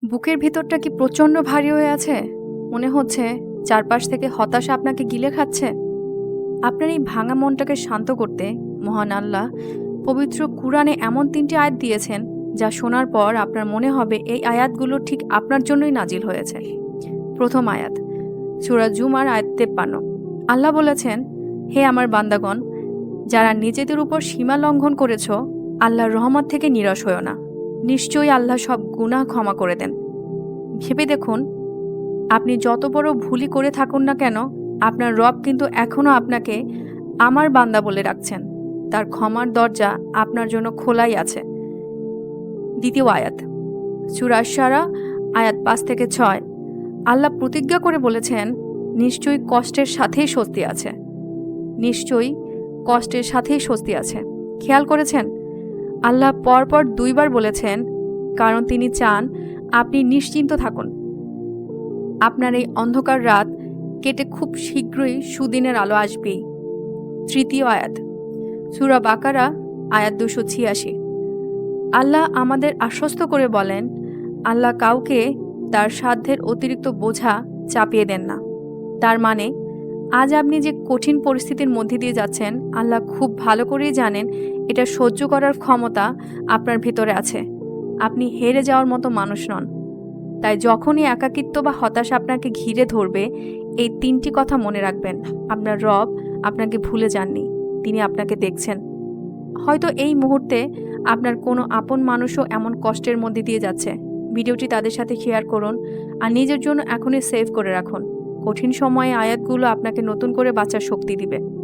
বুকের ভিতরটা কি প্রচণ্ড ভারী হয়ে আছে? মনে হচ্ছে চারপাশ থেকে হতাশা আপনাকে গিলে খাচ্ছে। আপনার এই ভাঙা মনটাকে শান্ত করতে মহান আল্লাহ পবিত্র কুরআনে এমন ৩টি আয়াত দিয়েছেন, যা শোনার পর আপনার মনে হবে এই আয়াতগুলো ঠিক আপনার জন্যই নাজিল হয়েছে। প্রথম আয়াত, সূরা জুমার আয়াত ৫৩। আল্লাহ বলেছেন, হে আমার বান্দাগণ, যারা নিজেদের উপর সীমা লঙ্ঘন করেছ, আল্লাহর রহমত থেকে নিরাশ হও না। নিশ্চয়ই আল্লাহ সব গুনাহ ক্ষমা করে দেন। ভেবে দেখুন, আপনি যত বড় ভুলই করে থাকুন না কেন, আপনার রব কিন্তু এখনও আপনাকে আমার বান্দা বলে রাখছেন। তার ক্ষমার দরজা আপনার জন্য খোলাই আছে। দ্বিতীয় আয়াত, সূরা আশ-শারা আয়াত ৫ থেকে ৬। আল্লাহ প্রতিজ্ঞা করে বলেছেন, নিশ্চয়ই কষ্টের সাথেই স্বস্তি আছে। নিশ্চয়ই কষ্টের সাথেই স্বস্তি আছে। খেয়াল করেছেন? আল্লাহ পরপর ২ বার বলেছেন, কারণ তিনি চান আপনি নিশ্চিন্ত থাকুন। আপনার এই অন্ধকার রাত কেটে খুব শীঘ্রই সুদিনের আলো আসবেই। তৃতীয় আয়াত, সূরা বাকারা আয়াত ২৮৬। আল্লাহ আমাদের আশ্বস্ত করে বলেন, আল্লাহ কাউকে তার সাধ্যের অতিরিক্ত বোঝা চাপিয়ে দেন না। তার মানে আজ আপনি যে কঠিন পরিস্থিতির মধ্যে দিয়ে যাচ্ছেন, আল্লাহ খুব ভালো করেই জানেন এটা সহ্য করার ক্ষমতা আপনার ভেতরে আছে। আপনি হেরে যাওয়ার মতো মানুষ নন। তাই যখনই একাকিত্ব বা হতাশা আপনাকে ঘিরে ধরবে, এই ৩টি কথা মনে রাখবেন। আপনার রব আপনাকে ভুলে যাননি, তিনি আপনাকে দেখছেন। হয়তো এই মুহূর্তে আপনার কোনো আপন মানুষও এমন কষ্টের মধ্যে দিয়ে যাচ্ছে। ভিডিওটি তাদের সাথে শেয়ার করুন আর নিজের জন্য এখনই সেভ করে রাখুন। কঠিন সময়ে আয়াতগুলো আপনাকে নতুন করে বাঁচার শক্তি দিবে।